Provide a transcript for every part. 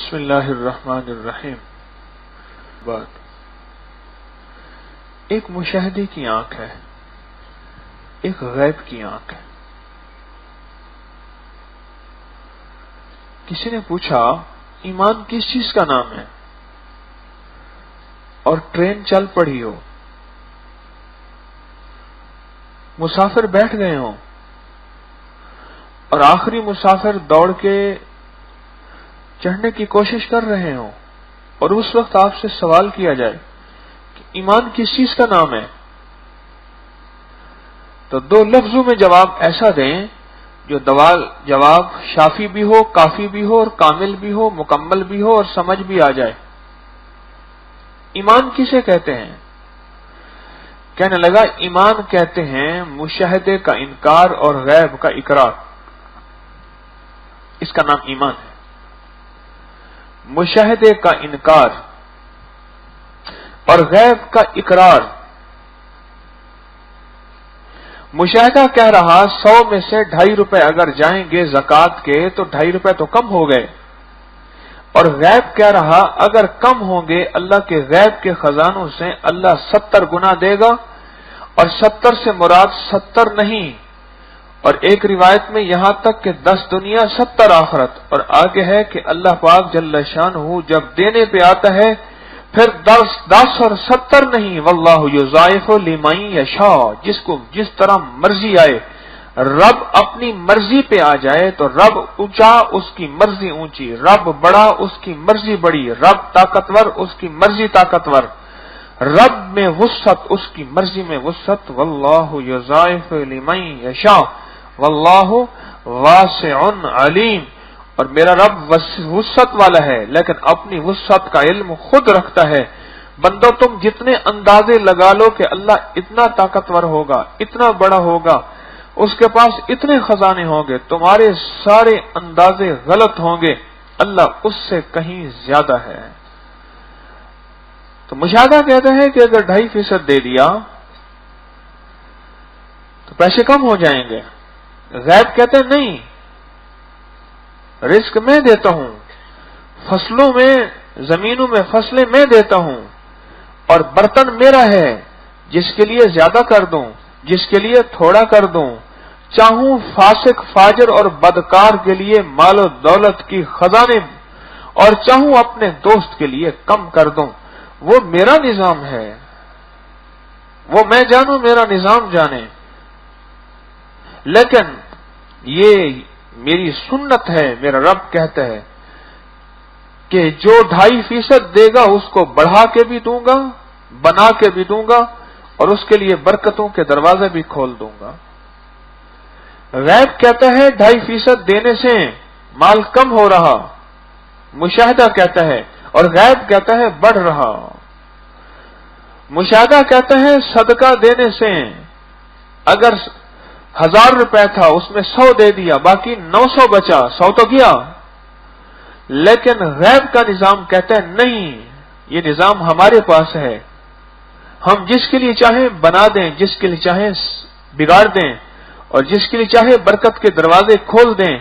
بسم اللہ الرحمن الرحیم۔ بات ایک مشاہدے کی آنکھ ہے، ایک غیب کی آنکھ ہے۔ کسی نے پوچھا ایمان کس چیز کا نام ہے؟ اور ٹرین چل پڑی ہو، مسافر بیٹھ گئے ہوں اور آخری مسافر دوڑ کے چڑھنے کی کوشش کر رہے ہوں، اور اس وقت آپ سے سوال کیا جائے کہ ایمان کس چیز کا نام ہے، تو دو لفظوں میں جواب ایسا دیں جو جواب شافی بھی ہو، کافی بھی ہو، اور کامل بھی ہو، مکمل بھی ہو، اور سمجھ بھی آ جائے۔ ایمان کسے کہتے ہیں؟ کہنے لگا ایمان کہتے ہیں مشاہدے کا انکار اور غیب کا اقرار، اس کا نام ایمان ہے۔ مشاہدے کا انکار اور غیب کا اقرار۔ مشاہدہ کہہ رہا 100 میں سے 2.5 روپے اگر جائیں گے زکوٰۃ کے تو 2.5 روپے تو کم ہو گئے، اور غیب کہہ رہا اگر کم ہوں گے اللہ کے غیب کے خزانوں سے اللہ 70 گنا دے گا، اور 70 سے مراد 70 نہیں، اور ایک روایت میں یہاں تک کہ 10 دنیا 70 آخرت، اور آگے ہے کہ اللہ پاک جل شانہ جب دینے پہ آتا ہے پھر 10 اور 70 نہیں، واللہ یضاعف لمن یشاء، جس کو جس طرح مرضی آئے۔ رب اپنی مرضی پہ آ جائے تو رب اونچا، اس کی مرضی اونچی، رب بڑا، اس کی مرضی بڑی، رب طاقتور، اس کی مرضی طاقتور، رب میں وسعت، اس کی مرضی میں وسعت۔ واللہ یضاعف لمن یشاء واللہ واسع علیم، اور میرا رب وسعت والا ہے لیکن اپنی وسعت کا علم خود رکھتا ہے۔ بندو تم جتنے اندازے لگا لو کہ اللہ اتنا طاقتور ہوگا، اتنا بڑا ہوگا، اس کے پاس اتنے خزانے ہوں گے، تمہارے سارے اندازے غلط ہوں گے، اللہ اس سے کہیں زیادہ ہے۔ تو مشاہدہ کہتے ہیں کہ اگر 2.5% دے دیا تو پیسے کم ہو جائیں گے۔ غیب کہتے ہیں نہیں، رزق میں دیتا ہوں، فصلوں میں، زمینوں میں فصلیں میں دیتا ہوں، اور برتن میرا ہے، جس کے لیے زیادہ کر دوں، جس کے لیے تھوڑا کر دوں، چاہوں فاسق فاجر اور بدکار کے لیے مال و دولت کی خزانے، اور چاہوں اپنے دوست کے لیے کم کر دوں۔ وہ میرا نظام ہے، وہ میں جانوں، میرا نظام جانے، لیکن یہ میری سنت ہے۔ میرا رب کہتا ہے کہ جو 2.5% دے گا اس کو بڑھا کے بھی دوں گا، بنا کے بھی دوں گا، اور اس کے لیے برکتوں کے دروازے بھی کھول دوں گا۔ غیب کہتا ہے 2.5% دینے سے مال کم ہو رہا، مشاہدہ کہتا ہے، اور غیب کہتا ہے بڑھ رہا۔ مشاہدہ کہتا ہے صدقہ دینے سے اگر 1000 روپے تھا اس میں 100 دے دیا، باقی 900 بچا، 100 تو گیا۔ لیکن غیب کا نظام کہتا ہے نہیں، یہ نظام ہمارے پاس ہے، ہم جس کے لیے چاہیں بنا دیں، جس کے لیے چاہیں بگاڑ دیں، اور جس کے لیے چاہے برکت کے دروازے کھول دیں،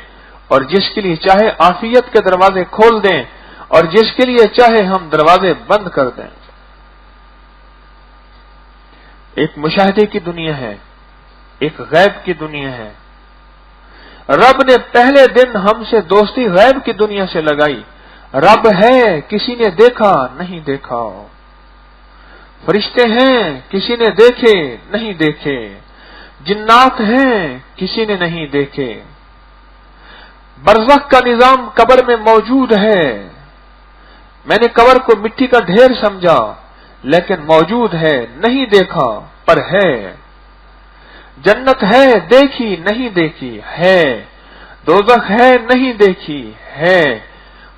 اور جس کے لیے چاہے عافیت کے دروازے کھول دیں، اور جس کے لیے چاہے ہم دروازے بند کر دیں۔ ایک مشاہدے کی دنیا ہے، ایک غیب کی دنیا ہے۔ رب نے پہلے دن ہم سے دوستی غیب کی دنیا سے لگائی۔ رب ہے، کسی نے دیکھا نہیں دیکھا، فرشتے ہیں، کسی نے دیکھے نہیں دیکھے، جنات ہیں، کسی نے نہیں دیکھے، برزخ کا نظام قبر میں موجود ہے۔ میں نے قبر کو مٹی کا ڈھیر سمجھا لیکن موجود ہے، نہیں دیکھا پر ہے۔ جنت ہے، دیکھی نہیں دیکھی ہے، دوزخ ہے، نہیں دیکھی ہے،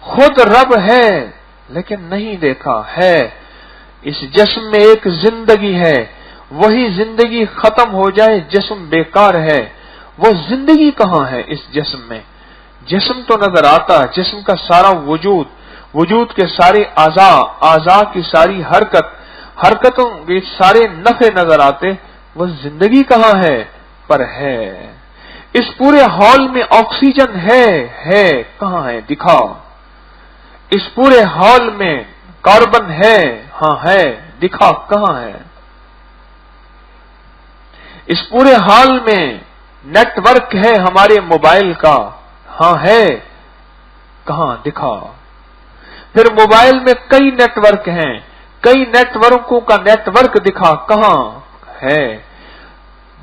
خود رب ہے لیکن نہیں دیکھا ہے۔ اس جسم میں ایک زندگی ہے، وہی زندگی ختم ہو جائے جسم بیکار ہے۔ وہ زندگی کہاں ہے اس جسم میں؟ جسم تو نظر آتا، جسم کا سارا وجود، وجود کے سارے اعضاء کی ساری حرکتوں کے سارے نفع نظر آتے، وہ زندگی کہاں ہے؟ پر ہے۔ اس پورے ہال میں آکسیجن ہے کہاں ہے؟ دکھا۔ اس پورے ہال میں کاربن ہے؟ ہاں ہے، دکھا کہاں ہے؟ اس پورے ہال میں نیٹ ورک ہے ہمارے موبائل کا؟ ہاں ہے، کہاں؟ دکھا۔ پھر موبائل میں کئی نیٹ ورک ہیں، کئی نیٹ ورکوں کا نیٹ ورک دکھا کہاں ہے؟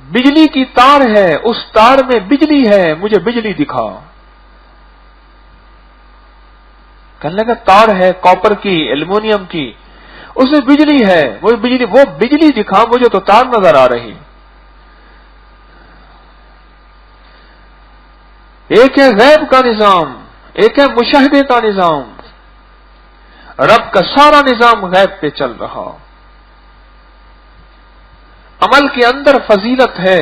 بجلی کی تار ہے، اس تار میں بجلی ہے، مجھے بجلی دکھا۔ کہنے لگا تار ہے کاپر کی، ایلومینیم کی، اس میں بجلی ہے، وہ بجلی دکھا، مجھے تو تار نظر آ رہی۔ ایک ہے غیب کا نظام، ایک ہے مشاہدے کا نظام۔ رب کا سارا نظام غیب پہ چل رہا۔ عمل کے اندر فضیلت ہے،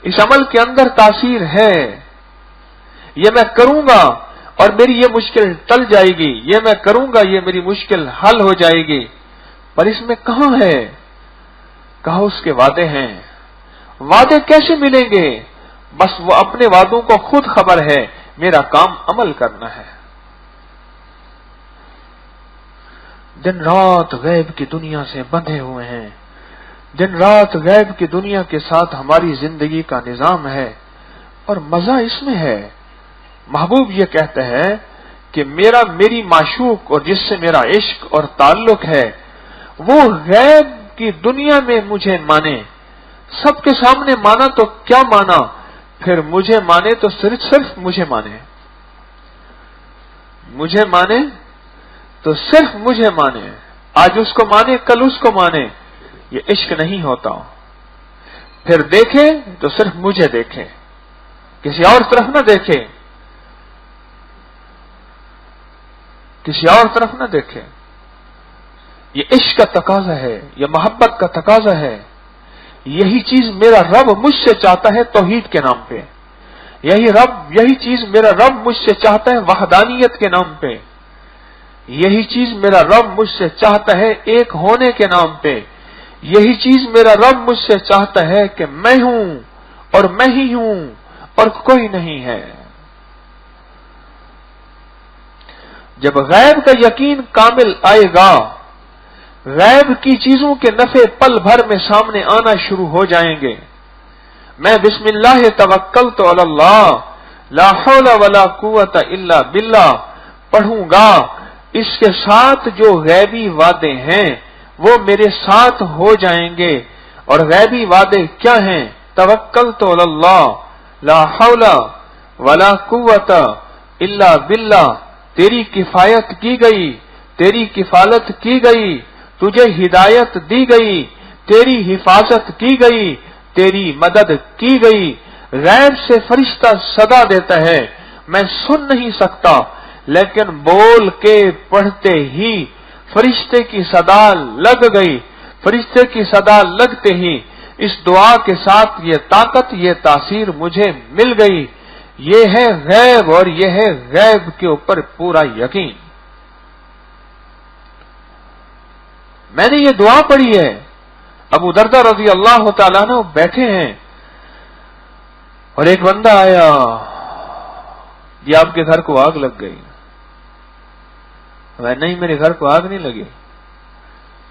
اس عمل کے اندر تاثیر ہے۔ یہ میں کروں گا اور میری یہ مشکل ٹل جائے گی، یہ میں کروں گا یہ میری مشکل حل ہو جائے گی، پر اس میں کہاں ہے؟ کہا اس کے وعدے ہیں۔ وعدے کیسے ملیں گے؟ بس وہ اپنے وعدوں کو خود خبر ہے، میرا کام عمل کرنا ہے۔ دن رات غیب کی دنیا سے بندھے ہوئے ہیں، دن رات غیب کی دنیا کے ساتھ ہماری زندگی کا نظام ہے، اور مزہ اس میں ہے۔ محبوب یہ کہتے ہیں کہ میری معشوق اور جس سے میرا عشق اور تعلق ہے وہ غیب کی دنیا میں مجھے مانے۔ سب کے سامنے مانا تو کیا مانا، پھر مجھے مانے تو صرف مجھے مانے، مجھے مانے تو صرف مجھے مانے۔ آج اس کو مانے، کل اس کو مانے، یہ عشق نہیں ہوتا۔ پھر دیکھے تو صرف مجھے دیکھے، کسی اور طرف نہ دیکھے، کسی اور طرف نہ دیکھے۔ یہ عشق کا تقاضا ہے، یہ محبت کا تقاضا ہے۔ یہی چیز میرا رب مجھ سے چاہتا ہے توحید کے نام پہ، یہی چیز میرا رب مجھ سے چاہتا ہے وحدانیت کے نام پہ، یہی چیز میرا رب مجھ سے چاہتا ہے ایک ہونے کے نام پہ، یہی چیز میرا رب مجھ سے چاہتا ہے کہ میں ہوں اور میں ہی ہوں اور کوئی نہیں ہے۔ جب غیب کا یقین کامل آئے گا، غیب کی چیزوں کے نفع پل بھر میں سامنے آنا شروع ہو جائیں گے۔ میں بسم اللہ توکلت علی اللہ لا حول ولا قوت الا باللہ پڑھوں گا، اس کے ساتھ جو غیبی وعدے ہیں وہ میرے ساتھ ہو جائیں گے۔ اور غیبی وعدے کیا ہیں؟ توکلت علی اللہ لا حول ولا قوت الا باللہ، تیری کفایت کی گئی، تیری کفالت کی گئی، تجھے ہدایت دی گئی، تیری حفاظت کی گئی، تیری مدد کی گئی۔ غیب سے فرشتہ صدا دیتا ہے، میں سن نہیں سکتا، لیکن بول کے پڑھتے ہی فرشتے کی صدا لگ گئی۔ فرشتے کی صدا لگتے ہی اس دعا کے ساتھ یہ طاقت، یہ تاثیر مجھے مل گئی۔ یہ ہے غیب، اور یہ ہے غیب کے اوپر پورا یقین۔ میں نے یہ دعا پڑھی ہے، ابو دردہ رضی اللہ تعالیٰ عنہ بیٹھے ہیں اور ایک بندہ آیا، جی آپ کے گھر کو آگ لگ گئی۔ نہیں میرے گھر کو آگ نہیں لگی۔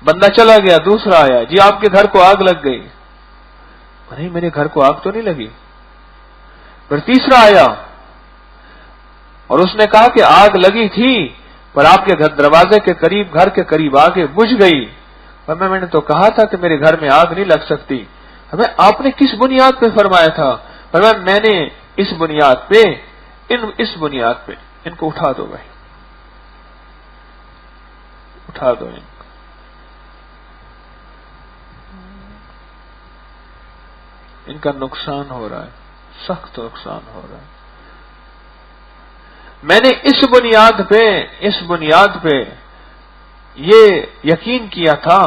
بندہ چلا گیا، دوسرا آیا، جی آپ کے گھر کو آگ لگ گئی۔ نہیں میرے گھر کو آگ تو نہیں لگی۔ پھر تیسرا آیا اور اس نے کہا کہ آگ لگی تھی پر آپ کے گھر دروازے کے قریب، گھر کے قریب آگ بجھ گئی۔ میں نے تو کہا تھا کہ میرے گھر میں آگ نہیں لگ سکتی۔ آپ نے کس بنیاد پہ فرمایا تھا؟ میں نے اس بنیاد پہ، اس بنیاد پہ۔ ان کو اٹھا دو بھائی، اٹھا دو ان کو۔ ان کا نقصان ہو رہا ہے، سخت نقصان ہو رہا ہے۔ میں نے اس بنیاد پہ یہ یقین کیا تھا۔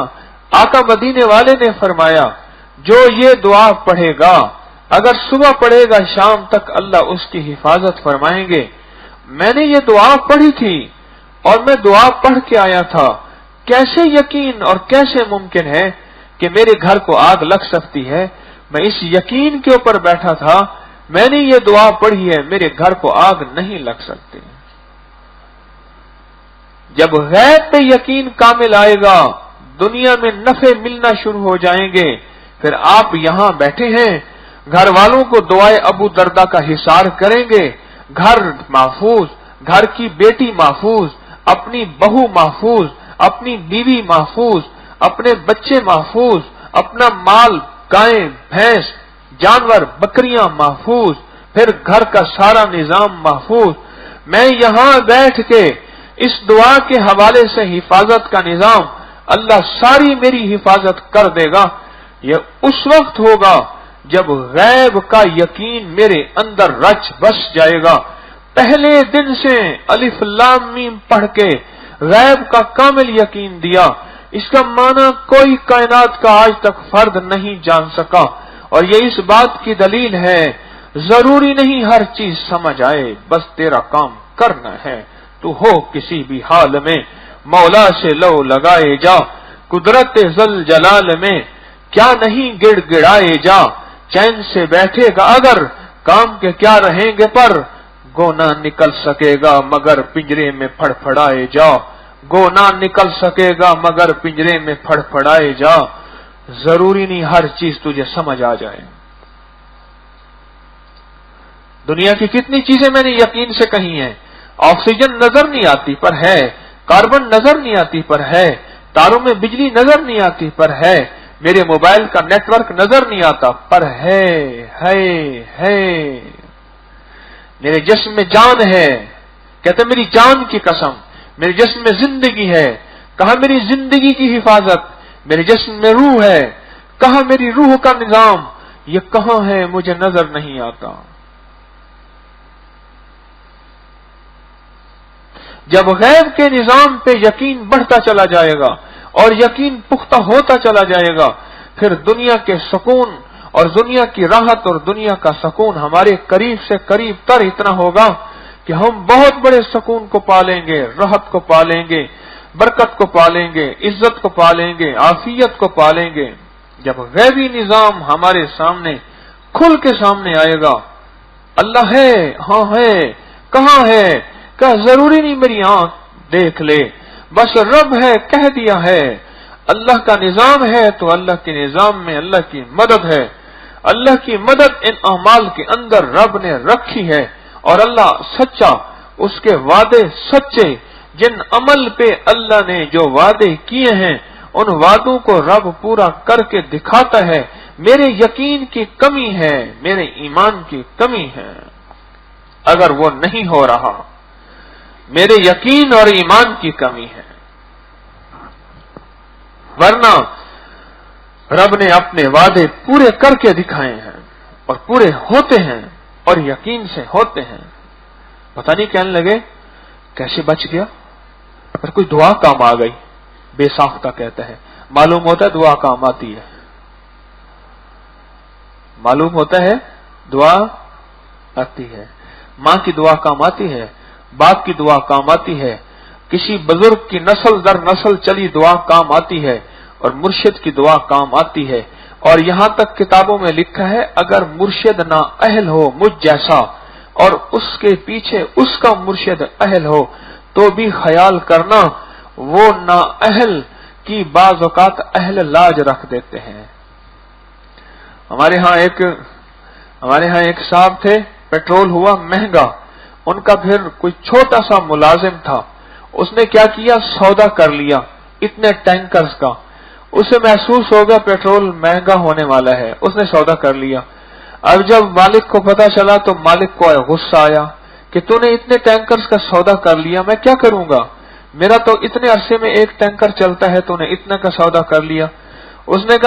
آقا مدینے والے نے فرمایا جو یہ دعا پڑھے گا، اگر صبح پڑھے گا شام تک اللہ اس کی حفاظت فرمائیں گے۔ میں نے یہ دعا پڑھی تھی اور میں دعا پڑھ کے آیا تھا، کیسے یقین اور کیسے ممکن ہے کہ میرے گھر کو آگ لگ سکتی ہے؟ میں اس یقین کے اوپر بیٹھا تھا، میں نے یہ دعا پڑھی ہے، میرے گھر کو آگ نہیں لگ سکتی۔ جب غیب پہ یقین کامل آئے گا دنیا میں نفع ملنا شروع ہو جائیں گے. پھر آپ یہاں بیٹھے ہیں, گھر والوں کو دعائے ابو دردہ کا حصار کریں گے, گھر محفوظ, گھر کی بیٹی محفوظ, اپنی بہو محفوظ, اپنی بیوی محفوظ, اپنے بچے محفوظ, اپنا مال گائیں بھینس جانور بکریاں محفوظ, پھر گھر کا سارا نظام محفوظ. میں یہاں بیٹھ کے اس دعا کے حوالے سے حفاظت کا نظام اللہ ساری میری حفاظت کر دے گا. یہ اس وقت ہوگا جب غیب کا یقین میرے اندر رچ بس جائے گا. پہلے دن سے الف لام میم پڑھ کے غیب کا کامل یقین دیا. اس کا معنی کوئی کائنات کا آج تک فرد نہیں جان سکا, اور یہ اس بات کی دلیل ہے ضروری نہیں ہر چیز سمجھ آئے, بس تیرا کام کرنا ہے. تو ہو کسی بھی حال میں مولا سے لو لگائے جا, قدرت ذل جلال میں کیا نہیں گڑ گڑائے جا. چین سے بیٹھے گا اگر کام کے کیا رہیں گے پر, گو نہ نکل سکے گا مگر پنجرے میں پھڑ پھڑائے جا. گو نہ نکل سکے گا مگر پنجرے میں پھڑ پھڑائے جا. ضروری نہیں ہر چیز تجھے سمجھ آ جائے. دنیا کی کتنی چیزیں میں نے یقین سے کہی ہیں. آکسیجن نظر نہیں آتی پر ہے, کاربن نظر نہیں آتی پر ہے, تاروں میں بجلی نظر نہیں آتی پر ہے, میرے موبائل کا نیٹ ورک نظر نہیں آتا پر ہے. میرے جسم میں جان ہے, کہتے میری جان کی قسم میرے جسم میں زندگی ہے. کہاں میری زندگی کی حفاظت؟ میرے جسم میں روح ہے. کہاں میری روح کا نظام؟ یہ کہاں ہے مجھے نظر نہیں آتا. جب غیب کے نظام پہ یقین بڑھتا چلا جائے گا اور یقین پختہ ہوتا چلا جائے گا, پھر دنیا کے سکون اور دنیا کی راحت اور دنیا کا سکون ہمارے قریب سے قریب تر اتنا ہوگا کہ ہم بہت بڑے سکون کو پالیں گے, راحت کو پالیں گے, برکت کو پالیں گے, عزت کو پالیں گے, عافیت کو پالیں گے. جب غیبی نظام ہمارے سامنے کھل کے سامنے آئے گا, اللہ ہے, ہاں ہے, کہاں ہے, کہ ضروری نہیں میری آنکھ دیکھ لے, بس رب ہے کہہ دیا ہے. اللہ کا نظام ہے تو اللہ کے نظام میں اللہ کی مدد ہے. اللہ کی مدد ان اعمال کے اندر رب نے رکھی ہے, اور اللہ سچا, اس کے وعدے سچے. جن عمل پہ اللہ نے جو وعدے کیے ہیں ان وعدوں کو رب پورا کر کے دکھاتا ہے. میرے یقین کی کمی ہے, میرے ایمان کی کمی ہے. اگر وہ نہیں ہو رہا, میرے یقین اور ایمان کی کمی ہے. ورنہ رب نے اپنے وعدے پورے کر کے دکھائے ہیں اور پورے ہوتے ہیں اور یقین سے ہوتے ہیں. پتہ نہیں کہنے لگے کیسے بچ گیا, پر کوئی دعا کام آ گئی. بے ساختہ کہتا ہے معلوم ہوتا ہے دعا کام آتی ہے, معلوم ہوتا ہے دعا آتی ہے. ماں کی دعا کام آتی ہے, باپ کی دعا کام آتی ہے, کسی بزرگ کی نسل در نسل چلی دعا کام آتی ہے, اور مرشد کی دعا کام آتی ہے. اور یہاں تک کتابوں میں لکھا ہے اگر مرشد نا اہل ہو مجھ جیسا اور اس کے پیچھے اس کا مرشد اہل ہو تو بھی خیال کرنا وہ نا اہل کی بعض اوقات اہل لاج رکھ دیتے ہیں. ہمارے ہاں ایک صاحب تھے, پیٹرول ہوا مہنگا, ان کا پھر کوئی چھوٹا سا ملازم تھا, اس نے کیا کیا سودا کر لیا اتنے ٹینکرز کا. اسے محسوس ہوگا پیٹرول مہنگا ہونے والا ہے, اس نے سودا کر لیا. اب جب مالک کو پتا چلا تو مالک کو غصہ آیا کہ تو نے اتنے ٹینکرز کا سودا کر لیا, میں کیا کروں گا, میرا تو اتنے عرصے میں ایک ٹینکر چلتا ہے, تو نے اتنا کا سودا کر لیا. اس نے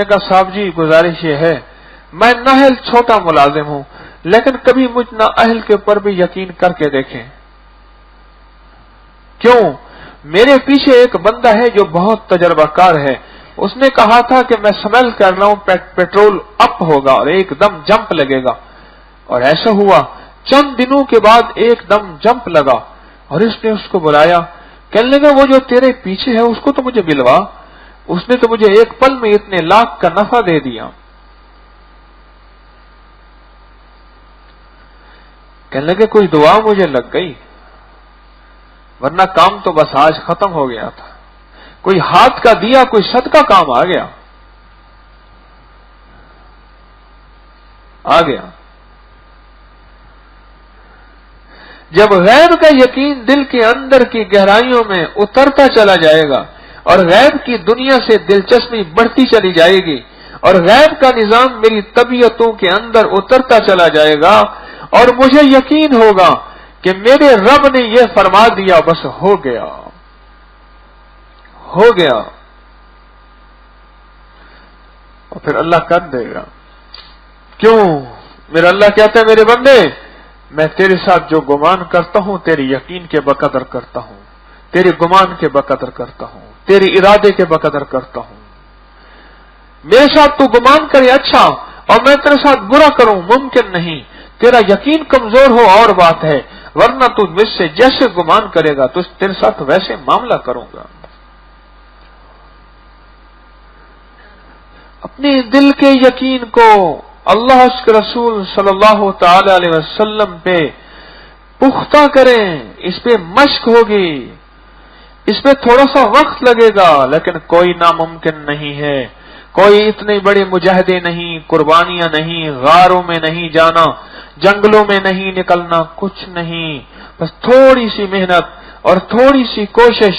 کہا صاحب جی گزارش یہ ہے میں نااہل چھوٹا ملازم ہوں, لیکن کبھی مجھ نااہل کے اوپر بھی یقین کر کے دیکھیں. کیوں؟ میرے پیچھے ایک بندہ ہے جو بہت تجربہ کار ہے, اس نے کہا تھا کہ میں سمیل کر رہا ہوں پیٹرول اپ ہوگا اور ایک دم جمپ لگے گا, اور ایسا ہوا. چند دنوں کے بعد ایک دم جمپ لگا اور اس نے اس کو بلایا, کہنے لگا وہ جو تیرے پیچھے ہے اس کو تو مجھے ملوا, اس نے تو مجھے ایک پل میں اتنے لاکھ کا نفع دے دیا. کہنے لگے کوئی دعا مجھے لگ گئی. ورنہ کام تو بس آج ختم ہو گیا تھا. کوئی ہاتھ کا دیا، کوئی صدقہ کام آ گیا. جب غیب کا یقین دل کے اندر کی گہرائیوں میں اترتا چلا جائے گا اور غیب کی دنیا سے دلچسپی بڑھتی چلی جائے گی اور غیب کا نظام میری طبیعتوں کے اندر اترتا چلا جائے گا اور مجھے یقین ہوگا کہ میرے رب نے یہ فرما دیا، بس ہو گیا. اور پھر اللہ کر دے گا. کیوں؟ میرا اللہ کہتا ہے میرے بندے، میں تیرے ساتھ جو گمان کرتا ہوں تیرے یقین کے بقدر کرتا ہوں، تیرے گمان کے بقدر کرتا ہوں، تیرے ارادے کے بقدر کرتا ہوں. میرے ساتھ تو گمان کرے اچھا اور میں تیرے ساتھ برا کروں ممکن نہیں. تیرا یقین کمزور ہو اور بات ہے، ورنہ تو مجھ سے جیسے گمان کرے گا تو تیرے ساتھ ویسے معاملہ کروں گا. اپنے دل کے یقین کو اللہ کے رسول صلی اللہ تعالی علیہ وسلم پہ پختہ کریں. اس پہ مشق ہوگی، اس پہ تھوڑا سا وقت لگے گا، لیکن کوئی ناممکن نہیں ہے. کوئی اتنے بڑے مجاہدے نہیں، قربانیاں نہیں، غاروں میں نہیں جانا، جنگلوں میں نہیں نکلنا، کچھ نہیں. بس تھوڑی سی محنت اور تھوڑی سی کوشش.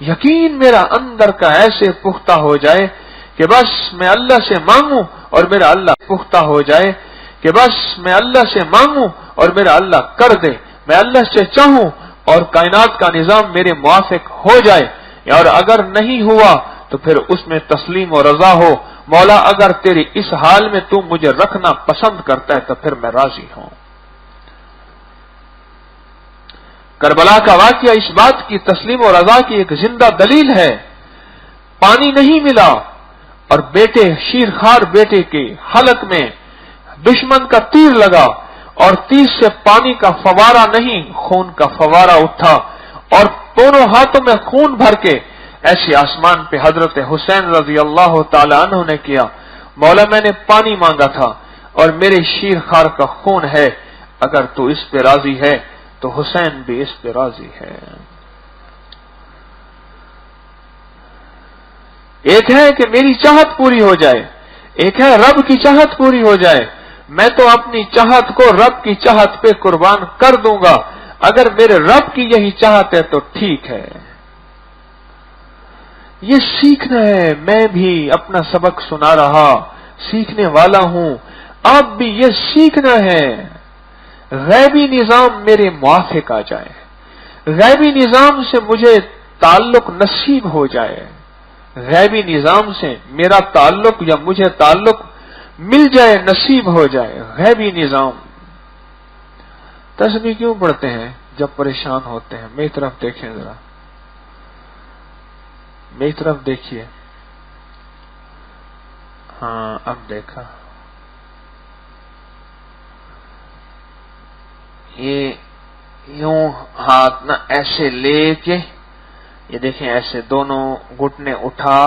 یقین میرا اندر کا ایسے پختہ ہو جائے کہ بس میں اللہ سے مانگوں اور میرا اللہ پختہ ہو جائے کہ بس میں اللہ سے مانگوں اور میرا اللہ کر دے. میں اللہ سے چاہوں اور کائنات کا نظام میرے موافق ہو جائے، اور اگر نہیں ہوا تو پھر اس میں تسلیم و رضا ہو. مولا اگر تیری اس حال میں تو مجھے رکھنا پسند کرتا ہے تو پھر میں راضی ہوں. کربلا کا واقعہ اس بات کی تسلیم و رضا کی ایک زندہ دلیل ہے. پانی نہیں ملا اور بیٹے شیرخوار بیٹے کے حلق میں دشمن کا تیر لگا اور تیر سے پانی کا فوارہ نہیں خون کا فوارہ اٹھا اور دونوں ہاتھوں میں خون بھر کے ایسے آسمان پہ حضرت حسین رضی اللہ تعالی عنہ نے کیا، مولا میں نے پانی مانگا تھا اور میرے شیرخوار کا خون ہے، اگر تو اس پہ راضی ہے تو حسین بھی اس پہ راضی ہے. ایک ہے کہ میری چاہت پوری ہو جائے، ایک ہے رب کی چاہت پوری ہو جائے. میں تو اپنی چاہت کو رب کی چاہت پہ قربان کر دوں گا. اگر میرے رب کی یہی چاہت ہے تو ٹھیک ہے. یہ سیکھنا ہے. میں بھی اپنا سبق سنا رہا، سیکھنے والا ہوں. آپ بھی یہ سیکھنا ہے غیبی نظام میرے موافق آ جائے، غیبی نظام سے مجھے تعلق نصیب ہو جائے، غیبی نظام سے میرا تعلق یا مجھے تعلق مل جائے، نصیب ہو جائے. غیبی نظام. تسبیح کیوں پڑھتے ہیں جب پریشان ہوتے ہیں؟ میری طرف دیکھیں ذرا، میری طرف دیکھیے. ہاں اب دیکھا. یہ یوں ہاتھ نہ ایسے لے کے، یہ دیکھیں ایسے دونوں گھٹنے اٹھا،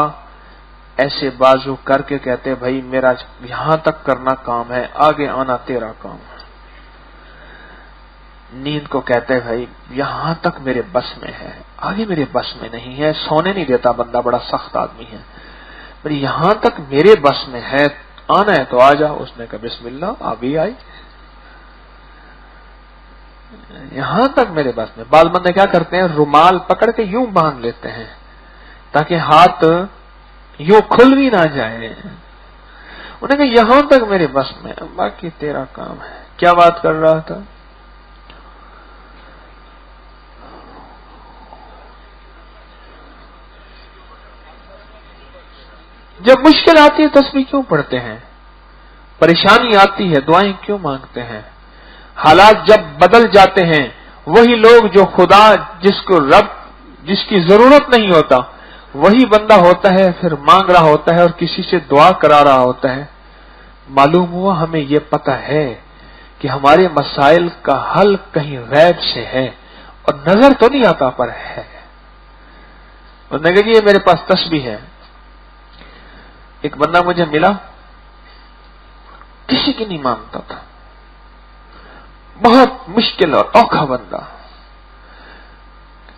ایسے بازو کر کے کہتے بھائی میرا یہاں تک کرنا کام ہے، آگے آنا تیرا کام ہے. نیند کو کہتے بھائی یہاں تک میرے بس میں ہے، آگے میرے بس میں نہیں ہے. سونے نہیں دیتا بندہ، بڑا سخت آدمی ہے. بھائی یہاں تک میرے بس میں ہے، آنا ہے تو آ جا. اس نے کہا بسم اللہ، ابھی آئی. یہاں تک میرے بس میں. بعض بندے کیا کرتے ہیں، رومال پکڑ کے یوں باندھ لیتے ہیں تاکہ ہاتھ یوں کھل بھی نہ جائے. انہیں کہا یہاں تک میرے بس میں، باقی تیرا کام ہے. کیا بات کر رہا تھا؟ جب مشکل آتی ہے تسبیح کیوں پڑھتے ہیں؟ پریشانی آتی ہے دعائیں کیوں مانگتے ہیں؟ حالات جب بدل جاتے ہیں وہی لوگ جو خدا جس کو رب جس کی ضرورت نہیں ہوتا وہی بندہ ہوتا ہے، پھر مانگ رہا ہوتا ہے اور کسی سے دعا کرا رہا ہوتا ہے. معلوم ہوا ہمیں یہ پتہ ہے کہ ہمارے مسائل کا حل کہیں غیب سے ہے اور نظر تو نہیں آتا پر ہے. انہوں نے کہا کہ یہ میرے پاس تسبیح ہے. ایک بندہ مجھے ملا، کسی کی نہیں مانگتا تھا، بہت مشکل اور اوکھا بندہ.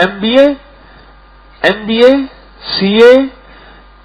MBA, CA,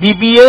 BBA,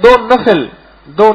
2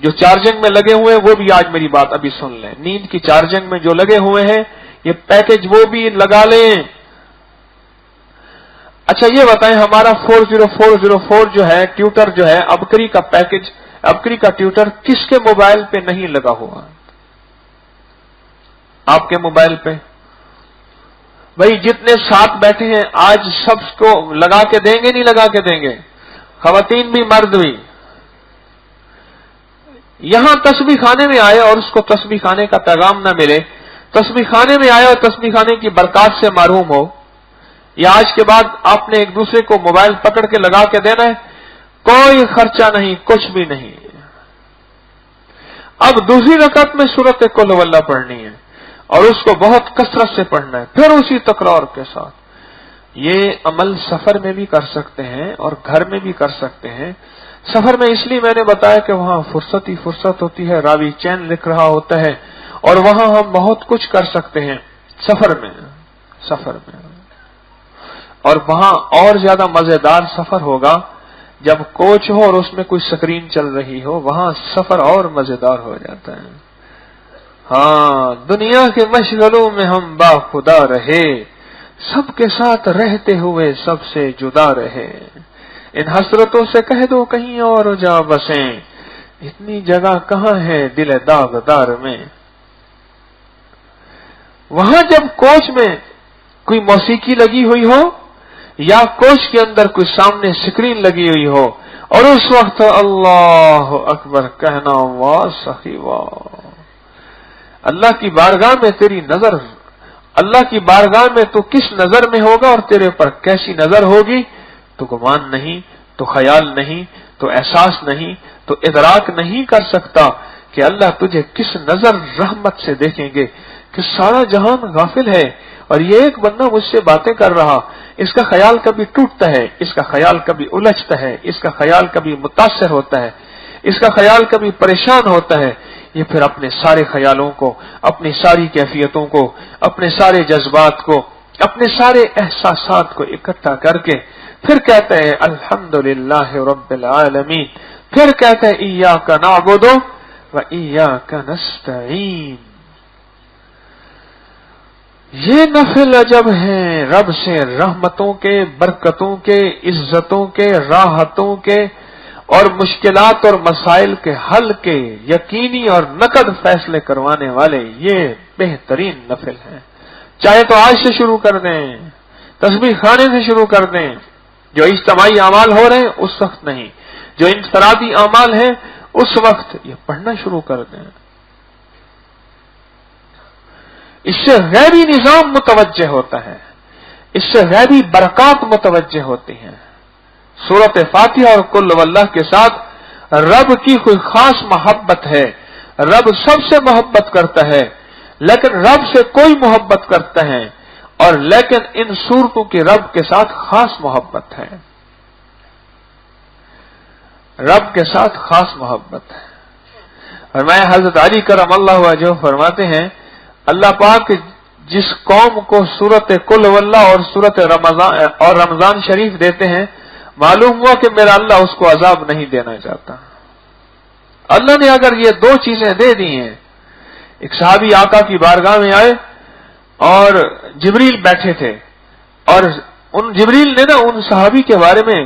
جو چارجنگ میں لگے ہوئے ہیں وہ بھی آج میری بات ابھی سن لیں. نیند کی چارجنگ میں جو لگے ہوئے ہیں یہ پیکج وہ بھی لگا لیں. اچھا یہ بتائیں ہمارا 40404 جو ہے ٹیوٹر جو ہے ابکری کا پیکج، ابکری کا ٹیوٹر کس کے موبائل پہ نہیں لگا ہوا؟ آپ کے موبائل پہ. بھائی جتنے ساتھ بیٹھے ہیں آج سب کو لگا کے دیں گے نہیں لگا کے دیں گے؟ خواتین بھی مرد بھی. یہاں تسبیح خانے میں آئے اور اس کو تسبیح خانے کا پیغام نہ ملے، تسبیح خانے میں آئے اور تسبیح خانے کی برکات سے محروم ہو، یا آج کے بعد آپ نے ایک دوسرے کو موبائل پکڑ کے لگا کے دینا ہے، کوئی خرچہ نہیں، کچھ بھی نہیں. اب دوسری رکعت میں سورۃ قل ہو اللہ پڑھنی ہے اور اس کو بہت کثرت سے پڑھنا ہے، پھر اسی تکرار کے ساتھ. یہ عمل سفر میں بھی کر سکتے ہیں اور گھر میں بھی کر سکتے ہیں. سفر میں اس لیے میں نے بتایا کہ وہاں فرصت ہی فرصت ہوتی ہے، راوی چین لکھ رہا ہوتا ہے اور وہاں ہم بہت کچھ کر سکتے ہیں سفر میں. اور وہاں اور زیادہ مزیدار سفر ہوگا جب کوچ ہو اور اس میں کوئی سکرین چل رہی ہو، وہاں سفر اور مزیدار ہو جاتا ہے. ہاں دنیا کے مشغلوں میں ہم با خدا رہے، سب کے ساتھ رہتے ہوئے سب سے جدا رہے. ان حسرتوں سے کہہ دو کہیں اور جا بسیں، اتنی جگہ کہاں ہے دل داغدار میں. وہاں جب کوچ میں کوئی موسیقی لگی ہوئی ہو یا کوچ کے اندر کوئی سامنے سکرین لگی ہوئی ہو اور اس وقت اللہ اکبر کہنا، واہ سخی واہ، اللہ کی بارگاہ میں تیری نظر، اللہ کی بارگاہ میں تو کس نظر میں ہوگا اور تیرے پر کیسی نظر ہوگی، تو گمان نہیں، تو خیال نہیں، تو احساس نہیں، تو ادراک نہیں کر سکتا کہ اللہ تجھے کس نظر رحمت سے دیکھیں گے کہ سارا جہان غافل ہے اور یہ ایک بندہ مجھ سے باتیں کر رہا. اس کا خیال کبھی ٹوٹتا ہے، اس کا خیال کبھی الجھتا ہے، اس کا خیال کبھی متاثر ہوتا ہے، اس کا خیال کبھی پریشان ہوتا ہے. یہ پھر اپنے سارے خیالوں کو، اپنی ساری کیفیتوں کو، اپنے سارے جذبات کو، اپنے سارے احساسات کو اکٹھا کر کے پھر کہتا ہے الحمدللہ رب العالمین، پھر کہتا ہے ایاک نعبد و ایاک نستعین. یہ نفل عجب ہیں رب سے رحمتوں کے، برکتوں کے، عزتوں کے، راحتوں کے اور مشکلات اور مسائل کے حل کے یقینی اور نقد فیصلے کروانے والے یہ بہترین نفل ہیں. چاہے تو آج سے شروع کر دیں، تسبیح خانے سے شروع کر دیں. جو اجتماعی اعمال ہو رہے ہیں اس وقت نہیں، جو انفرادی اعمال ہیں اس وقت یہ پڑھنا شروع کر دیں. اس سے غیبی نظام متوجہ ہوتا ہے، اس سے غیبی برکات متوجہ ہوتی ہیں. سورۃ فاتحہ اور قل واللہ کے ساتھ رب کی کوئی خاص محبت ہے. رب سب سے محبت کرتا ہے، لیکن رب سے کوئی محبت کرتا ہے، اور لیکن ان صورتوں کی رب کے ساتھ خاص محبت ہے. رب کے ساتھ خاص محبت ہے. اور میں حضرت علی کرم اللہ وجہہ فرماتے ہیں اللہ پاک جس قوم کو سورۃ قل واللہ اور سورۃ رمضان شریف دیتے ہیں، معلوم ہوا کہ میرا اللہ اس کو عذاب نہیں دینا چاہتا. اللہ نے اگر یہ دو چیزیں دے دی ہیں، ایک صحابی آقا کی بارگاہ میں آئے اور جبریل بیٹھے تھے اور ان جبریل نے ان صحابی کے بارے میں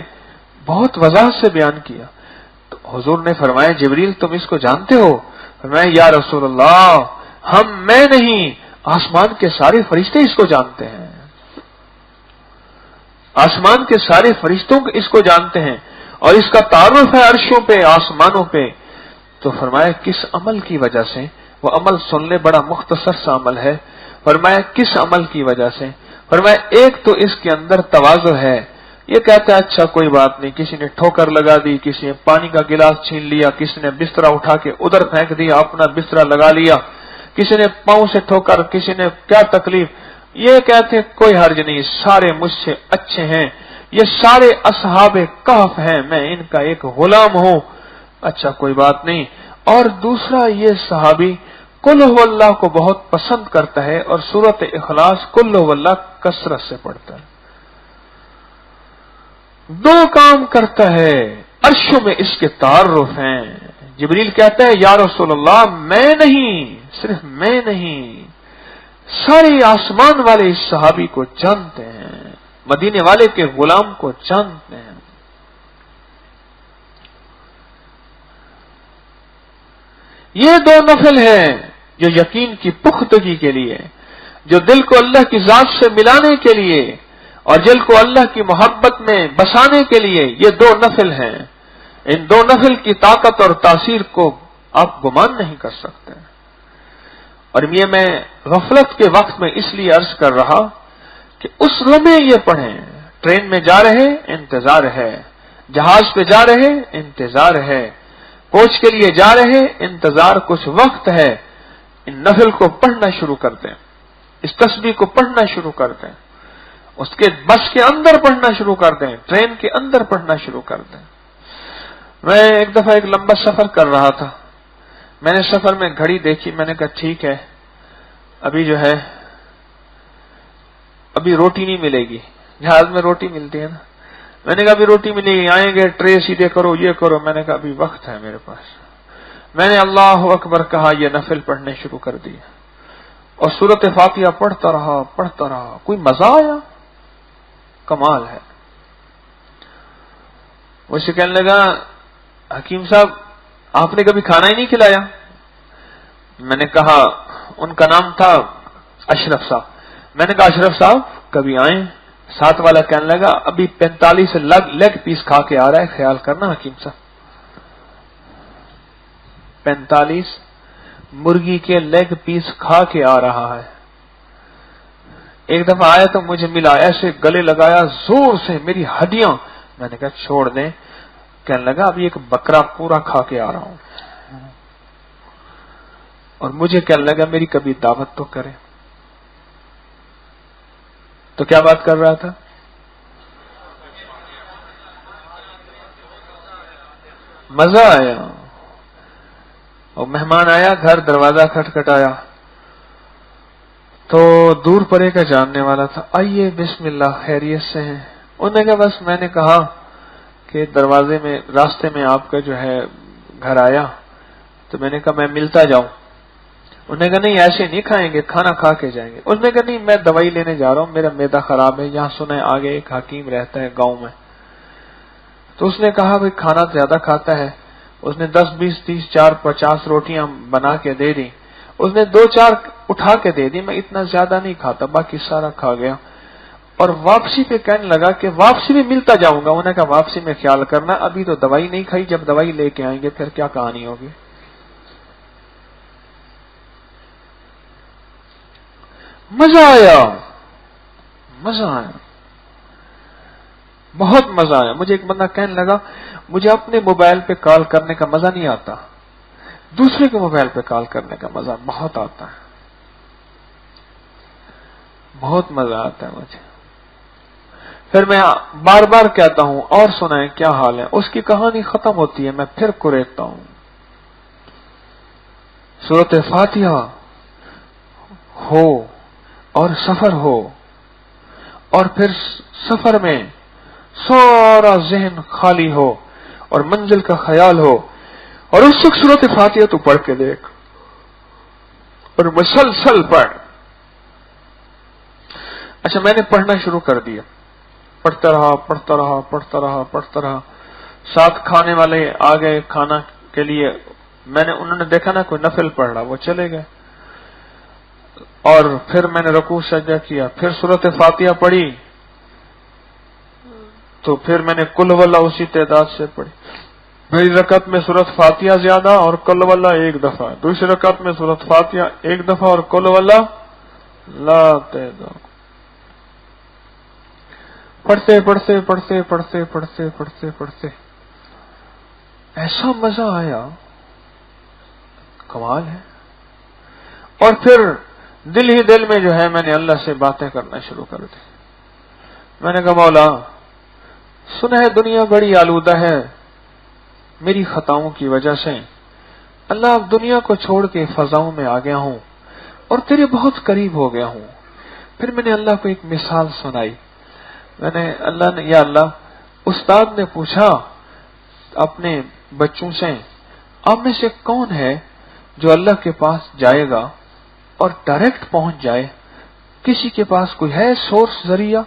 بہت وضاحت سے بیان کیا. تو حضور نے فرمایا جبریل تم اس کو جانتے ہو؟ فرمایا یا رسول اللہ میں نہیں، آسمان کے سارے فرشتے اس کو جانتے ہیں، آسمان کے سارے فرشتوں اس کو جانتے ہیں اور اس کا تعارف ہے عرشوں پہ، آسمانوں پہ. تو فرمایا کس عمل کی وجہ سے؟ وہ عمل سن لے، بڑا مختصر سا عمل ہے. فرمایا کس عمل کی وجہ سے؟ فرمایا ایک تو اس کے اندر تواضع ہے. یہ کہتا ہے اچھا کوئی بات نہیں، کسی نے ٹھوکر لگا دی، کسی نے پانی کا گلاس چھین لیا، کسی نے بستر اٹھا کے ادھر پھینک دیا، اپنا بستر لگا لیا، کسی نے پاؤں سے ٹھوکر، کسی نے کیا تکلیف. یہ کہتے کوئی حرج نہیں، سارے مجھ سے اچھے ہیں، یہ سارے اصحاب کہف ہیں، میں ان کا ایک غلام ہوں. اچھا کوئی بات نہیں. اور دوسرا یہ صحابی قل هو اللہ کو بہت پسند کرتا ہے اور سورۃ اخلاص قل هو اللہ کثرت سے پڑھتا ہے. دو کام کرتا ہے، عرشوں میں اس کے تعارف ہیں، جبریل کہتا ہے یا رسول اللہ میں نہیں، صرف میں نہیں، سارے آسمان والے اس صحابی کو جانتے ہیں، مدینے والے کے غلام کو جانتے ہیں۔ یہ دو نفل ہیں جو یقین کی پختگی کے لیے، جو دل کو اللہ کی ذات سے ملانے کے لیے اور دل کو اللہ کی محبت میں بسانے کے لیے، یہ دو نفل ہیں۔ ان دو نفل کی طاقت اور تاثیر کو آپ گمان نہیں کر سکتے۔ اور یہ میں غفلت کے وقت میں اس لیے عرض کر رہا کہ اس لمحے یہ پڑھیں، ٹرین میں جا رہے انتظار ہے، جہاز پہ جا رہے انتظار ہے، کوچ کے لیے جا رہے انتظار، کچھ وقت ہے، ان نفل کو پڑھنا شروع کر دیں، اس تسبیح کو پڑھنا شروع کر دیں، اس کے بس کے اندر پڑھنا شروع کر دیں، ٹرین کے اندر پڑھنا شروع کر دیں۔ میں ایک دفعہ ایک لمبا سفر کر رہا تھا، میں نے سفر میں گھڑی دیکھی، میں نے کہا ٹھیک ہے ابھی جو ہے ابھی روٹی نہیں ملے گی، جہاز میں روٹی ملتی ہے نا، میں نے کہا ابھی روٹی ملے گی، آئیں گے ٹرے سیدھے کرو یہ کرو، میں نے کہا ابھی وقت ہے میرے پاس، میں نے اللہ اکبر کہا، یہ نفل پڑھنے شروع کر دیا اور سورت فاتحہ پڑھتا رہا، کوئی مزہ آیا، کمال ہے۔ وہ سے کہنے لگا حکیم صاحب آپ نے کبھی کھانا ہی نہیں کھلایا؟ میں نے کہا، ان کا نام تھا اشرف صاحب، میں نے کہا اشرف صاحب کبھی آئیں؟ ساتھ والا کہنے لگا ابھی 45 لیگ پیس کھا کے آ رہا ہے، خیال کرنا حکیم صاحب، 45 مرغی کے لیگ پیس کھا کے آ رہا ہے۔ ایک دفعہ آیا تو مجھے ملا، ایسے گلے لگایا زور سے، میری ہڈیاں، میں نے کہا چھوڑ دیں، کہنے لگا ابھی ایک بکرا پورا کھا کے آ رہا ہوں، اور مجھے کہنے لگا میری کبھی دعوت تو کرے۔ تو کیا بات کر رہا تھا؟ مزہ آیا، اور مہمان آیا گھر، دروازہ کھٹکھٹایا تو دور پرے کا جاننے والا تھا، آئیے بسم اللہ، خیریت سے ہیں؟ انہوں نے کہا بس میں نے کہا کہ دروازے میں راستے میں آپ کا جو ہے گھر آیا تو میں نے کہا میں ملتا جاؤں، انہوں نے کہا نہیں ایسے نہیں کھائیں گے، کھانا کھا کے جائیں گے۔ اس نے کہا نہیں میں دوائی لینے جا رہا ہوں، میرا معدہ خراب ہے، یہاں سنا آگے ایک حکیم رہتا ہے گاؤں میں، تو اس نے کہا بھائی کھانا زیادہ کھاتا ہے، اس نے 10 20 30 4 50 روٹیاں بنا کے دے دی، اس نے 2 4 اٹھا کے دے دی، میں اتنا زیادہ نہیں کھاتا، باقی سارا کھا گیا، اور واپسی پہ کہنے لگا کہ واپسی میں ملتا جاؤں گا۔ انہوں نے کہا واپسی میں خیال کرنا ابھی تو دوائی نہیں کھائی، جب دوائی لے کے آئیں گے پھر کیا کہانی ہوگی۔ مزہ آیا، مزہ آیا، بہت مزہ آیا۔ مجھے ایک بندہ کہنے لگا مجھے اپنے موبائل پہ کال کرنے کا مزہ نہیں آتا، دوسرے کے موبائل پہ کال کرنے کا مزہ بہت آتا ہے، بہت مزہ آتا ہے مجھے۔ پھر میں بار بار کہتا ہوں اور سنائیں کیا حال ہے، اس کی کہانی ختم ہوتی ہے، میں پھر کوریکتا ہوں، سورۃ فاتحہ ہو اور سفر ہو، اور پھر سفر میں سارا ذہن خالی ہو اور منزل کا خیال ہو، اور اس وقت سورۃ فاتحہ تو پڑھ کے دیکھ اور مسلسل پڑھ۔ اچھا میں نے پڑھنا شروع کر دیا، پڑھتا رہا، ساتھ کھانے والے آ گئے کھانا کے لیے، انہوں نے دیکھا نا کوئی نفل پڑھ رہا، وہ چلے گئے، اور پھر میں نے رکوع سجدہ کیا، پھر سورۃ فاتحہ پڑھی، تو پھر میں نے کل واللہ اسی تعداد سے پڑھی۔ پہلی رکعت میں سورۃ فاتحہ زیادہ اور کل واللہ ایک دفعہ، دوسری رکعت میں سورۃ فاتحہ ایک دفعہ اور کل واللہ لا تعداد، پڑھتے ایسا مزہ آیا، کمال ہے۔ اور پھر دل ہی دل میں جو ہے میں نے اللہ سے باتیں کرنا شروع کر دی، میں نے کہا مولا سنا ہے دنیا بڑی آلودہ ہے میری خطاؤں کی وجہ سے، اللہ اب دنیا کو چھوڑ کے فضاؤں میں آ گیا ہوں اور تیرے بہت قریب ہو گیا ہوں۔ پھر میں نے اللہ کو ایک مثال سنائی، میں نے یا اللہ استاد نے پوچھا اپنے بچوں سے آپ میں سے کون ہے جو اللہ کے پاس جائے گا اور ڈائریکٹ پہنچ جائے؟ کسی کے پاس کوئی ہے سورس، ذریعہ؟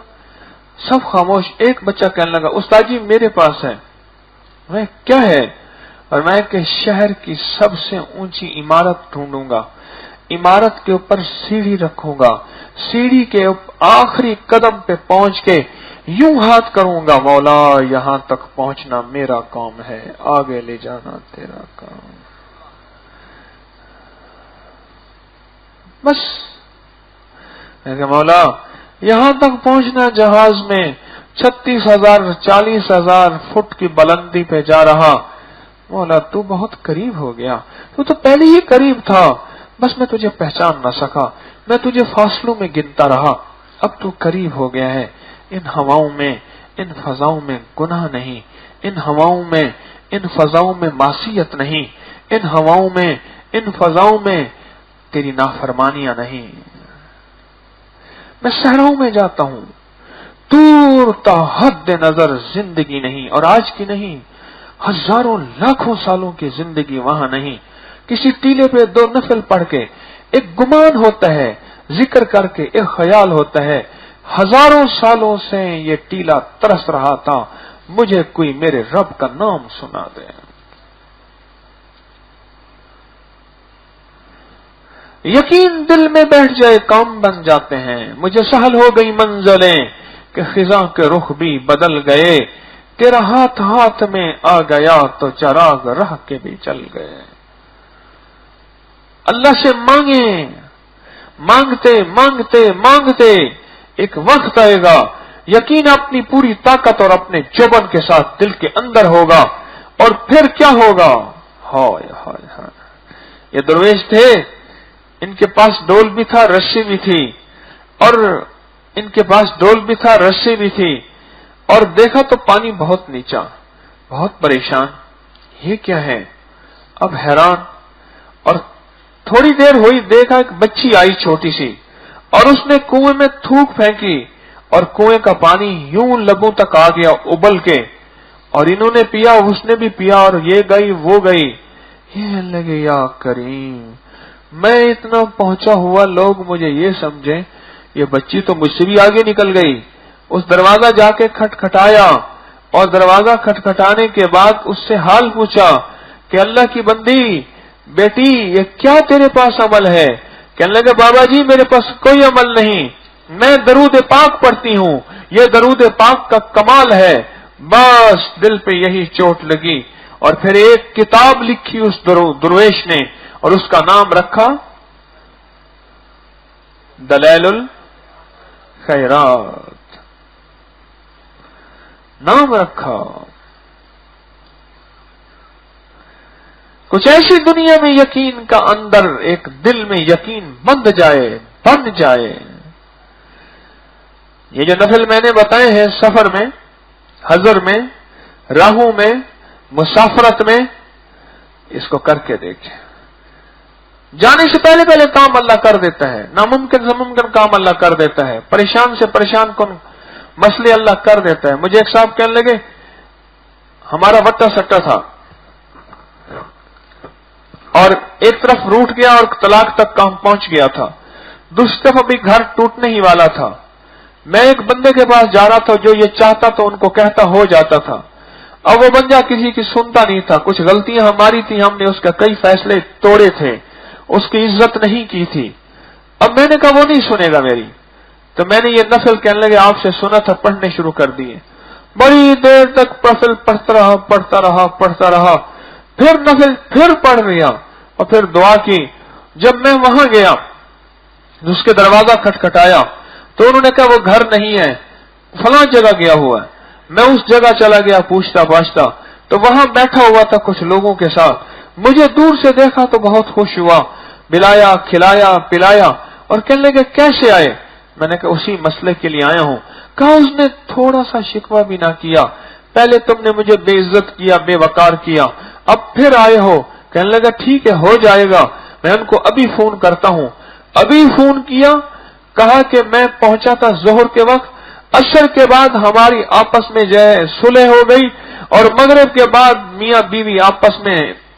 سب خاموش۔ ایک بچہ کہنے لگا استاد جی میرے پاس ہے۔ میں کیا ہے؟ اور میں کہ شہر کی سب سے اونچی عمارت ڈھونڈوں گا، عمارت کے اوپر سیڑھی رکھوں گا، سیڑھی کے آخری قدم پہ پہنچ کے یوں ہاتھ کروں گا، مولا یہاں تک پہنچنا میرا کام ہے، آگے لے جانا تیرا کام۔ بس میں کہ مولا یہاں تک پہنچنا جہاز میں 36,000 40,000 فٹ کی بلندی پہ جا رہا، مولا تو بہت قریب ہو گیا، تو پہلے ہی قریب تھا، بس میں تجھے پہچان نہ سکا، میں تجھے فاصلوں میں گنتا رہا، اب تو قریب ہو گیا ہے۔ ان ہواؤں میں، ان فضاؤں میں گناہ نہیں، ان ہواؤں میں، ان فضاؤں میں معصیت نہیں، ان ہواؤں میں، ان فضاؤں میں تیری نافرمانیاں نہیں۔ میں صحراؤں میں جاتا ہوں، دور تا حد نظر زندگی نہیں، اور آج کی نہیں، ہزاروں لاکھوں سالوں کی زندگی وہاں نہیں۔ کسی ٹیلے پہ 2 نفل پڑھ کے ایک گمان ہوتا ہے، ذکر کر کے ایک خیال ہوتا ہے، ہزاروں سالوں سے یہ ٹیلا ترس رہا تھا، مجھے کوئی میرے رب کا نام سنا دے۔ یقین دل میں بیٹھ جائے کام بن جاتے ہیں، مجھے سہل ہو گئی منزلیں کہ خزاں کے رخ بھی بدل گئے، تیرا ہاتھ ہاتھ میں آ گیا تو چراغ رہ کے بھی چل گئے۔ اللہ سے مانگیں، مانگتے مانگتے مانگتے ایک وقت آئے گا، یقین اپنی پوری طاقت اور اپنے جوبن کے ساتھ دل کے اندر ہوگا، اور پھر کیا ہوگا؟ ہائے ہائے ہائے، یہ درویش تھے، ان کے پاس ڈول بھی تھا، رسی بھی تھی، اور ان کے پاس ڈول بھی تھا، رسی بھی تھی، اور دیکھا تو پانی بہت نیچا، بہت پریشان، یہ کیا ہے؟ اب حیران، اور تھوڑی دیر ہوئی، دیکھا ایک بچی آئی چھوٹی سی، اور اس نے کنویں میں تھوک پھینکی، اور کنویں کا پانی یوں لبوں تک آ گیا ابل کے، اور انہوں نے پیا، اس نے بھی پیا، اور یہ گئی وہ گئی، یہ لگے یا کریم، میں اتنا پہنچا ہوا، لوگ مجھے یہ سمجھیں یہ بچی تو مجھ سے بھی آگے نکل گئی۔ اس دروازہ جا کے کھٹکھٹایا، اور دروازہ کھٹکھٹانے کے بعد اس سے حال پوچھا کہ اللہ کی بندی، بیٹی یہ کیا تیرے پاس عمل ہے؟ کہنے لگے بابا جی میرے پاس کوئی عمل نہیں، میں درود پاک پڑھتی ہوں، یہ درود پاک کا کمال ہے۔ بس دل پہ یہی چوٹ لگی، اور پھر ایک کتاب لکھی اس درویش نے، اور اس کا نام رکھا دلائل الخیرات، نام رکھا۔ کچھ ایسی دنیا میں یقین کا اندر ایک دل میں یقین بن جائے۔ یہ جو نفل میں نے بتائے ہیں سفر میں، حضر میں، راہوں میں، مسافرت میں، اس کو کر کے دیکھیں۔ جانے سے پہلے پہلے کام اللہ کر دیتا ہے، ناممکن سے ممکن کام اللہ کر دیتا ہے، پریشان سے پریشان کن مسئلے اللہ کر دیتا ہے۔ مجھے ایک صاحب کہنے لگے، ہمارا وٹا سٹا تھا، اور ایک طرف روٹ گیا اور طلاق تک کام پہنچ گیا تھا، دوسری طرف ابھی گھر ٹوٹنے ہی والا تھا۔ میں ایک بندے کے پاس جا رہا تھا جو یہ چاہتا تو ان کو کہتا ہو جاتا تھا، اب وہ بندہ کسی کی سنتا نہیں تھا، کچھ غلطیاں ہماری تھی، ہم نے اس کا کئی فیصلے توڑے تھے، اس کی عزت نہیں کی تھی۔ اب میں نے کہا وہ نہیں سنے گا میری، تو میں نے یہ نفل کہنے لگے آپ سے سنا تھا، پڑھنے شروع کر دیے، بڑی دیر تک نفل پڑھتا رہا، پھر نفل پھر پڑھ لیا، اور پھر دعا کی۔ جب میں وہاں گیا، اس کے دروازہ کھٹکھٹایا، تو انہوں نے کہا وہ گھر نہیں ہے، فلاں جگہ گیا ہوا ہے۔ میں اس جگہ چلا گیا پوچھتا، تو وہاں بیٹھا ہوا تھا کچھ لوگوں کے ساتھ، مجھے دور سے دیکھا تو بہت خوش ہوا، بلایا، کھلایا، پلایا، اور کہنے لگے کیسے آئے؟ میں نے کہا اسی مسئلے کے لیے آیا ہوں۔ کہا اس نے تھوڑا سا شکوہ بھی نہ کیا، پہلے تم نے مجھے بے عزت کیا، بے وقار کیا، اب پھر آئے ہو۔ کہنے لگا ٹھیک ہے، ہو جائے گا، میں ان کو ابھی فون کرتا ہوں۔ ابھی فون کیا، کہا کہ میں پہنچا تھا ظہر کے وقت، عصر کے بعد ہماری آپس میں جو ہے صلح ہو گئی، اور مغرب کے بعد میاں بیوی آپس میں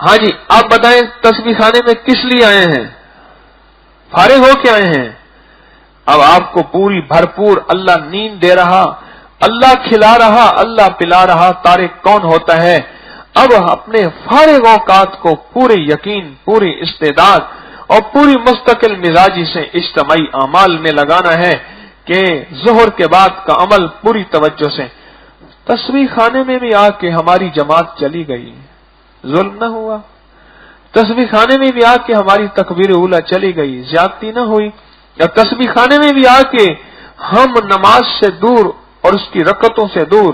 ہاں جی، آپ بتائیں تسبیح خانے میں کس لیے آئے ہیں؟ فارغ ہو کے آئے ہیں۔ اب آپ کو پوری بھرپور اللہ نیند دے رہا، اللہ کھلا رہا، اللہ پلا رہا، طارق کون ہوتا ہے؟ اب اپنے فارغ اوقات کو پورے یقین، پوری استعداد اور پوری مستقل مزاجی سے اجتماعی اعمال میں لگانا ہے کہ ظہر کے بعد کا عمل پوری توجہ سے۔ تسبیح خانے میں بھی آ کے ہماری جماعت چلی گئی، ظلم نہ ہوا؟ تسبیح خانے میں بھی آ کے ہماری تکبیر اولا چلی گئی، زیادتی نہ ہوئی؟ یا تسبیح خانے میں بھی آ کے ہم نماز سے دور اور اس کی رکعتوں سے دور،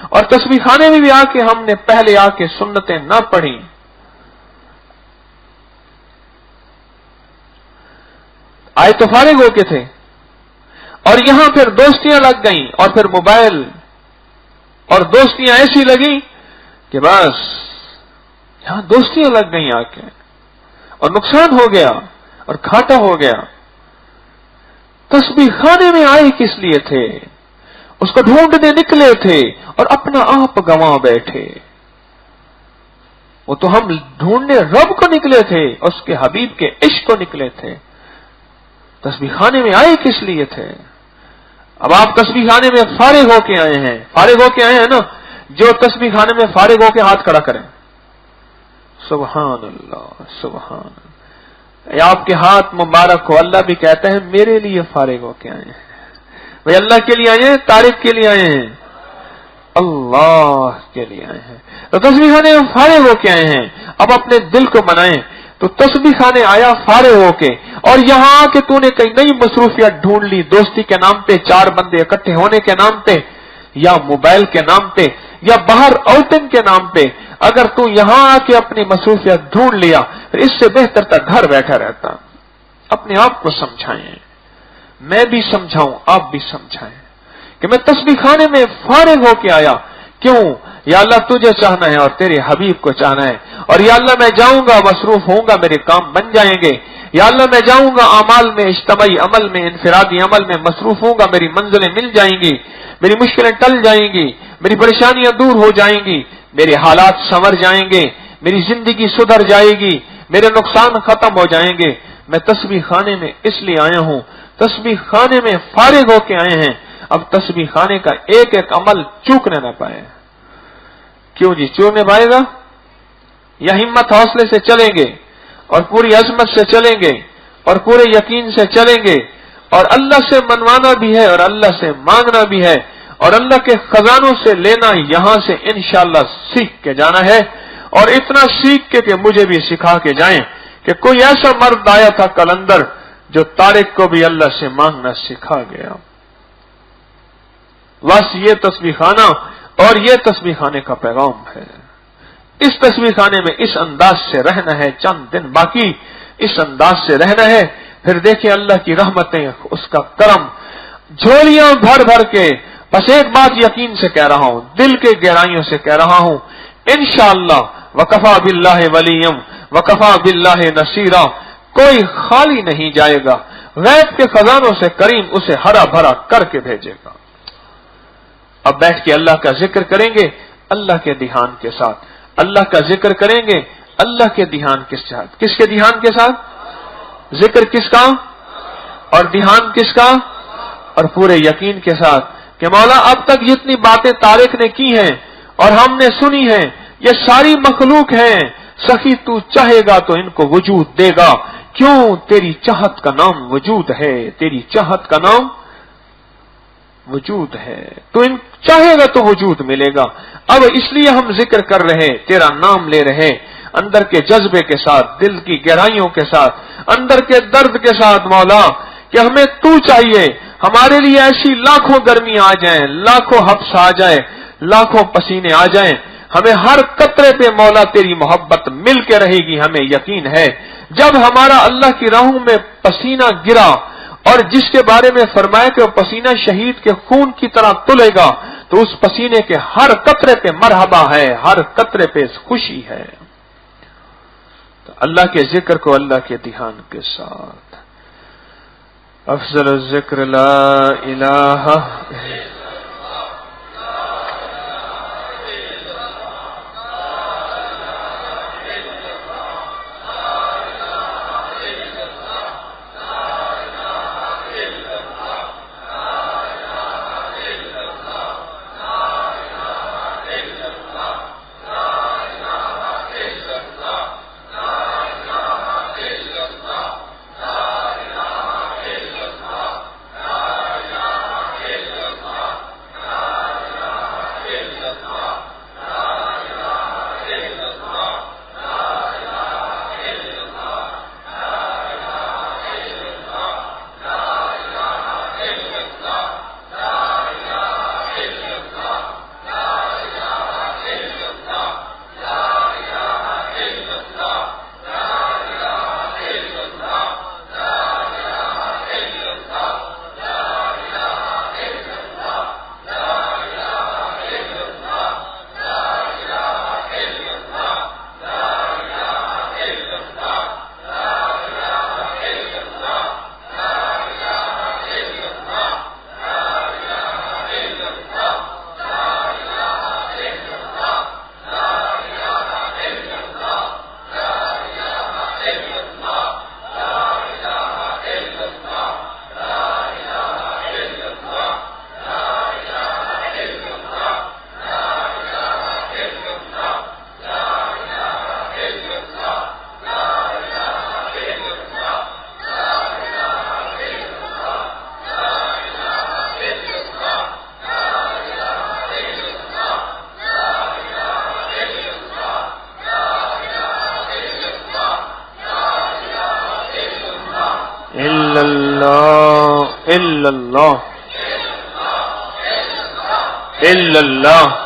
اور تسبیح خانے میں بھی آ کے ہم نے پہلے آ کے سنتیں نہ پڑھی؟ آئے تو فارغ ہو کے تھے، اور یہاں پھر دوستیاں لگ گئیں، اور پھر موبائل اور دوستیاں ایسی لگیں کہ بس یہاں دوستیاں لگ گئیں آ کے، اور نقصان ہو گیا اور گھاٹا ہو گیا۔ تسبیح خانے میں آئے کس لیے تھے؟ اس کو ڈھونڈنے نکلے تھے اور اپنا آپ گنوا بیٹھے۔ وہ تو ہم ڈھونڈنے رب کو نکلے تھے، اس کے حبیب کے عشق کو نکلے تھے۔ تسبیح خانے میں آئے کس لیے تھے؟ اب آپ تسبیح خانے میں فارغ ہو کے آئے ہیں، فارغ ہو کے آئے ہیں نا؟ جو تسبیح خانے میں فارغ ہو کے ہاتھ کھڑا کریں۔ سبحان اللہ، سبحان اللہ۔ آپ کے ہاتھ مبارک ہو، اللہ بھی کہتا ہے میرے لیے فارغ ہو کے آئے ہیں۔ بھئی اللہ کے لیے آئے ہیں، طارق کے لیے آئے ہیں، اللہ کے لیے آئے ہیں۔ تو تسبیح خانے میں فارغ ہو کے آئے ہیں، اب اپنے دل کو بنائیں۔ تو تسبیح خانے آیا فارغ ہو کے، اور یہاں آ کے تو نے کئی نئی مصروفیات ڈھونڈ لی، دوستی کے نام پہ، چار بندے اکٹھے ہونے کے نام پہ، یا موبائل کے نام پہ، یا باہر آؤٹنگ کے نام پہ۔ اگر تو یہاں آ کے اپنی مصروفیت ڈھونڈ لیا، پھر اس سے بہتر تک گھر بیٹھا رہتا۔ اپنے آپ کو سمجھائیں، میں بھی سمجھاؤں، آپ بھی سمجھائیں کہ میں تسبیح خانے میں فارغ ہو کے آیا، کیوں؟ یا اللہ تجھے چاہنا ہے اور تیرے حبیب کو چاہنا ہے، اور یا اللہ میں جاؤں گا، مصروف ہوں گا، میرے کام بن جائیں گے۔ یا اللہ میں جاؤں گا، اعمال میں، اجتماعی عمل میں، انفرادی عمل میں مصروف ہوں گا، میری منزلیں مل جائیں گی، میری مشکلیں ٹل جائیں گی، میری پریشانیاں دور ہو جائیں گی، میرے حالات سنور جائیں گے، میری زندگی سدھر جائے گی، میرے نقصان ختم ہو جائیں گے۔ میں تسبیح خانے میں اس لیے آیا ہوں، تسبیح خانے میں فارغ ہو کے آئے ہیں، اب تسبیح خانے کا ایک ایک عمل چوکنے نہ پائے۔ کیوں جی چوکنے پائے گا؟ یا ہمت حوصلے سے چلیں گے، اور پوری عظمت سے چلیں گے، اور پورے یقین سے چلیں گے، اور اللہ سے منوانا بھی ہے اور اللہ سے مانگنا بھی ہے، اور اللہ کے خزانوں سے لینا، یہاں سے انشاءاللہ سیکھ کے جانا ہے، اور اتنا سیکھ کے کہ مجھے بھی سکھا کے جائیں کہ کوئی ایسا مرد آیا تھا کلندر جو طارق کو بھی اللہ سے مانگنا سکھا گیا۔ بس یہ تسبیح خانہ اور یہ تسبیح خانے کا پیغام ہے۔ اس تسبیح خانے میں اس انداز سے رہنا ہے، چند دن باقی اس انداز سے رہنا ہے، پھر دیکھیں اللہ کی رحمتیں، اس کا کرم، جھولیاں بھر بھر کے۔ بس ایک بات یقین سے کہہ رہا ہوں، دل کے گہرائیوں سے کہہ رہا ہوں، انشاءاللہ وکفا باللہ ولیم وکفا باللہ نصیرا، کوئی خالی نہیں جائے گا، غیب کے خزانوں سے کریم اسے ہرا بھرا کر کے بھیجے گا۔ اب بیٹھ کے اللہ کا ذکر کریں گے، اللہ کے دھیان کے ساتھ، اللہ کا ذکر کریں گے، اللہ کے دھیان کے ساتھ۔ کس کے دھیان کے ساتھ؟ ذکر کس کا اور دھیان کس کا؟ اور پورے یقین کے ساتھ کہ مولا اب تک جتنی باتیں طارق نے کی ہیں اور ہم نے سنی ہیں، یہ ساری مخلوق ہیں، سخی تو چاہے گا تو ان کو وجود دے گا۔ کیوں؟ تیری چاہت کا نام وجود ہے، تیری چاہت کا نام وجود ہے، تو ان چاہے گا تو وجود ملے گا۔ اب اس لیے ہم ذکر کر رہے، تیرا نام لے رہے، اندر کے جذبے کے ساتھ، دل کی گہرائیوں کے ساتھ، اندر کے درد کے ساتھ مولا کہ ہمیں تو چاہیے، ہمارے لیے ایسی لاکھوں گرمی آ جائیں، لاکھوں حبس آ جائے، لاکھوں پسینے آ جائیں، ہمیں ہر قطرے پہ مولا تیری محبت مل کے رہے گی، ہمیں یقین ہے۔ جب ہمارا اللہ کی راہوں میں پسینہ گرا، اور جس کے بارے میں فرمایا کہ وہ پسینہ شہید کے خون کی طرح تلے گا، تو اس پسینے کے ہر قطرے پہ مرحبا ہے، ہر قطرے پہ خوشی ہے۔ تو اللہ کے ذکر کو اللہ کے دھیان کے ساتھ، افضل الذکر لا الہ اللہ الا اللہ اللہ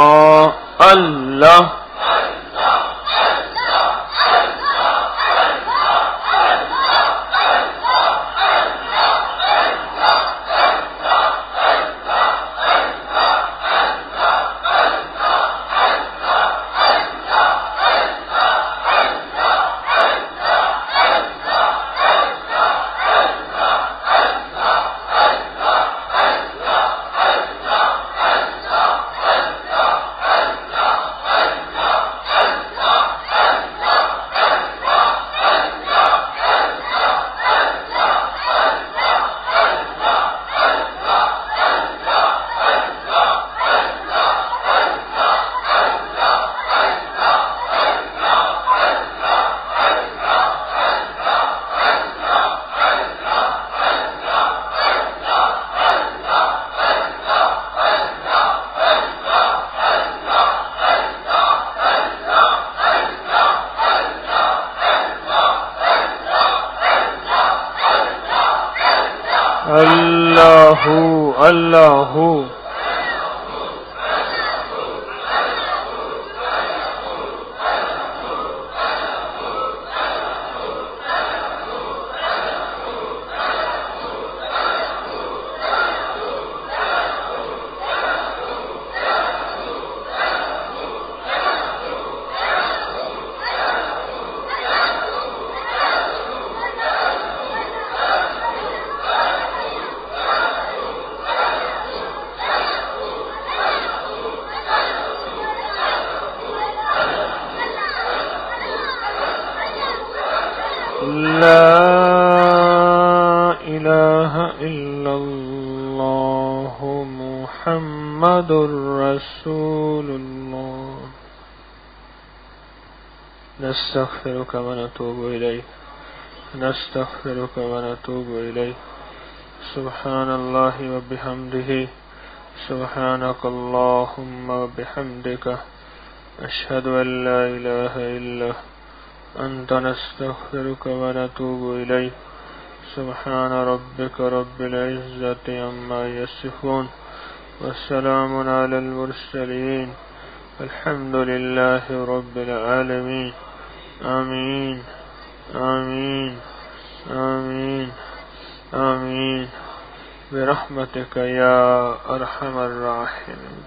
اللہ اللہ محمد رسول الله. نستغفرك ونتوب إليك سبحان الله وبحمده سبحانك اللهم وبحمدك أشهد أن لا إله إلا أنت نستغفرك ونتوب إليك سبحان ربك رب العزة عما يصفون والسلام على المرسلين الحمد لله رب العالمين آمين آمين آمین آمین برحمتک یا ارحم الراحمین.